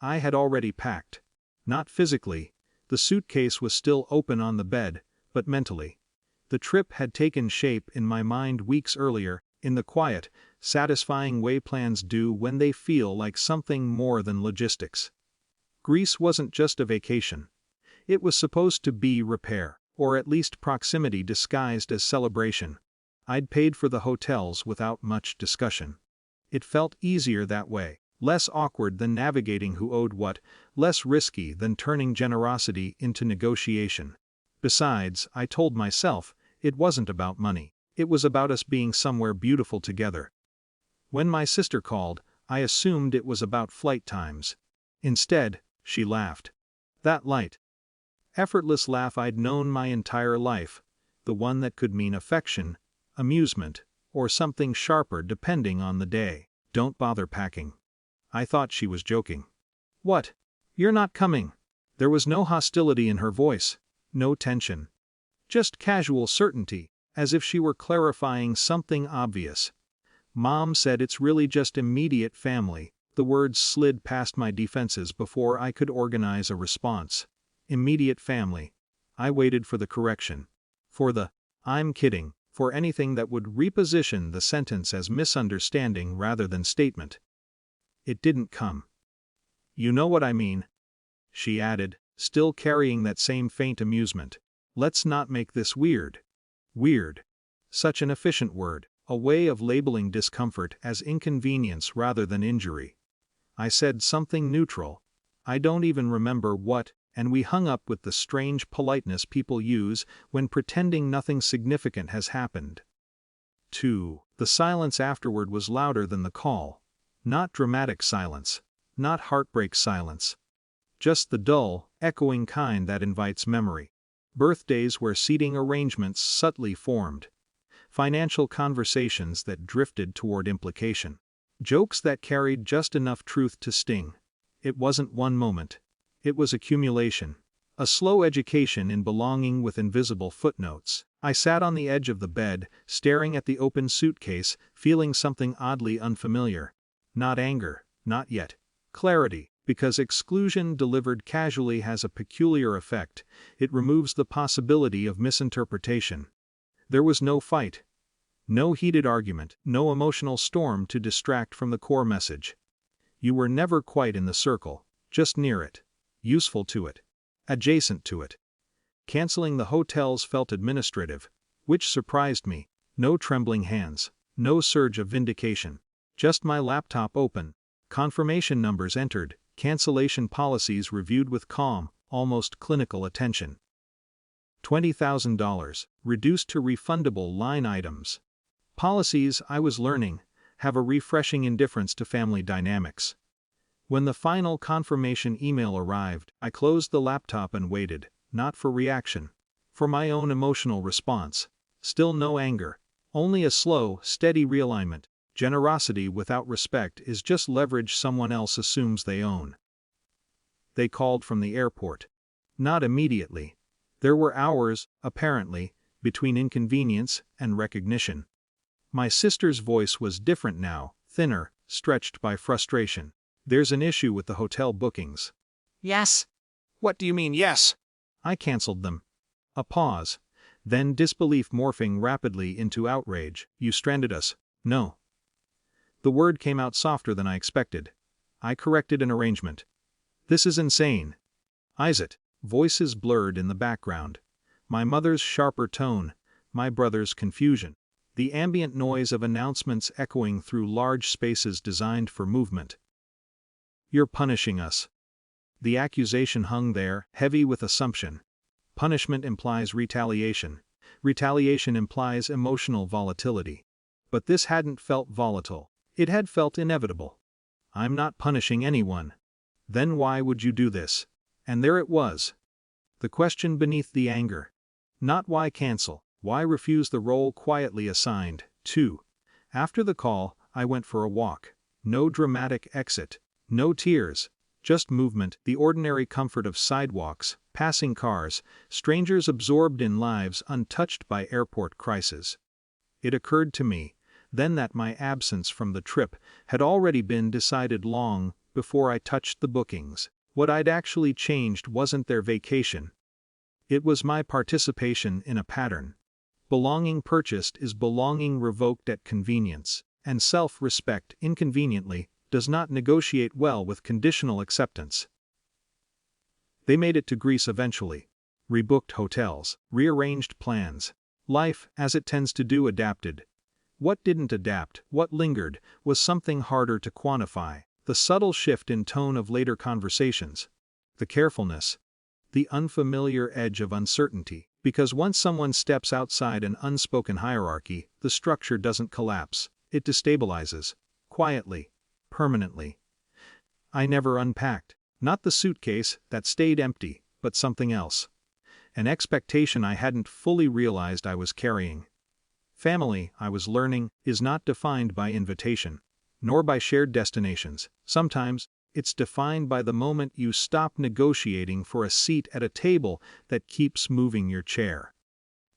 I had already packed. Not physically. The suitcase was still open on the bed, but mentally. The trip had taken shape in my mind weeks earlier, in the quiet, satisfying way plans do when they feel like something more than logistics. Greece wasn't just a vacation. It was supposed to be repair, or at least proximity disguised as celebration. I'd paid for the hotels without much discussion. It felt easier that way, less awkward than navigating who owed what, less risky than turning generosity into negotiation. Besides, I told myself, it wasn't about money. It was about us being somewhere beautiful together. When my sister called, I assumed it was about flight times. Instead, she laughed. That light, effortless laugh I'd known my entire life, the one that could mean affection, amusement, or something sharper depending on the day. Don't bother packing. I thought she was joking. What? You're not coming? There was no hostility in her voice, no tension. Just casual certainty, as if she were clarifying something obvious. Mom said it's really just immediate family. The words slid past my defenses before I could organize a response. Immediate family. I waited for the correction. For the, I'm kidding, for anything that would reposition the sentence as misunderstanding rather than statement. It didn't come. You know what I mean, she added, still carrying that same faint amusement. Let's not make this weird. Weird. Such an efficient word, a way of labeling discomfort as inconvenience rather than injury. I said something neutral. I don't even remember what, and we hung up with the strange politeness people use when pretending nothing significant has happened. 2. The silence afterward was louder than the call. Not dramatic silence. Not heartbreak silence. Just the dull, echoing kind that invites memory. Birthdays where seating arrangements subtly formed. Financial conversations that drifted toward implication. Jokes that carried just enough truth to sting. It wasn't one moment. It was accumulation. A slow education in belonging with invisible footnotes. I sat on the edge of the bed, staring at the open suitcase, feeling something oddly unfamiliar. Not anger, not yet. Clarity, because exclusion delivered casually has a peculiar effect. It removes the possibility of misinterpretation. There was no fight. No heated argument, no emotional storm to distract from the core message. You were never quite in the circle, just near it. Useful to it. Adjacent to it. Canceling the hotels felt administrative, which surprised me. No trembling hands. No surge of vindication. Just my laptop open. Confirmation numbers entered. Cancellation policies reviewed with calm, almost clinical attention. $20,000, reduced to refundable line items. Policies, I was learning, have a refreshing indifference to family dynamics. When the final confirmation email arrived, I closed the laptop and waited, not for reaction. For my own emotional response. Still no anger. Only a slow, steady realignment. Generosity without respect is just leverage someone else assumes they own. They called from the airport. Not immediately. There were hours, apparently, between inconvenience and recognition. My sister's voice was different now, thinner, stretched by frustration. There's an issue with the hotel bookings. Yes? What do you mean, yes? I canceled them. A pause. Then disbelief morphing rapidly into outrage. You stranded us. No. The word came out softer than I expected. I corrected an arrangement. This is insane. Isaac. Voices blurred in the background. My mother's sharper tone. My brother's confusion. The ambient noise of announcements echoing through large spaces designed for movement. You're punishing us. The accusation hung there, heavy with assumption. Punishment implies retaliation. Retaliation implies emotional volatility. But this hadn't felt volatile. It had felt inevitable. I'm not punishing anyone. Then why would you do this? And there it was. The question beneath the anger. Not why cancel, why refuse the role quietly assigned. 2. After the call, I went for a walk. No dramatic exit. No tears. Just movement, the ordinary comfort of sidewalks, passing cars, strangers absorbed in lives untouched by airport crises. It occurred to me, then, that my absence from the trip had already been decided long before I touched the bookings. What I'd actually changed wasn't their vacation. It was my participation in a pattern. Belonging purchased is belonging revoked at convenience, and self-respect, inconveniently, does not negotiate well with conditional acceptance. They made it to Greece eventually. Rebooked hotels, rearranged plans. Life, as it tends to do, adapted. What didn't adapt, what lingered, was something harder to quantify. The subtle shift in tone of later conversations. The carefulness. The unfamiliar edge of uncertainty. Because once someone steps outside an unspoken hierarchy, the structure doesn't collapse. It destabilizes. Quietly. Permanently. I never unpacked. Not the suitcase, that stayed empty, but something else. An expectation I hadn't fully realized I was carrying. Family, I was learning, is not defined by invitation, nor by shared destinations. Sometimes, it's defined by the moment you stop negotiating for a seat at a table that keeps moving your chair.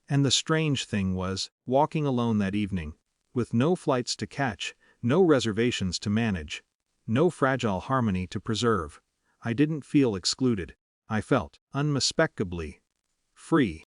And the strange thing was, walking alone that evening, with no flights to catch, no reservations to manage, no fragile harmony to preserve, I didn't feel excluded. I felt, unmistakably, free.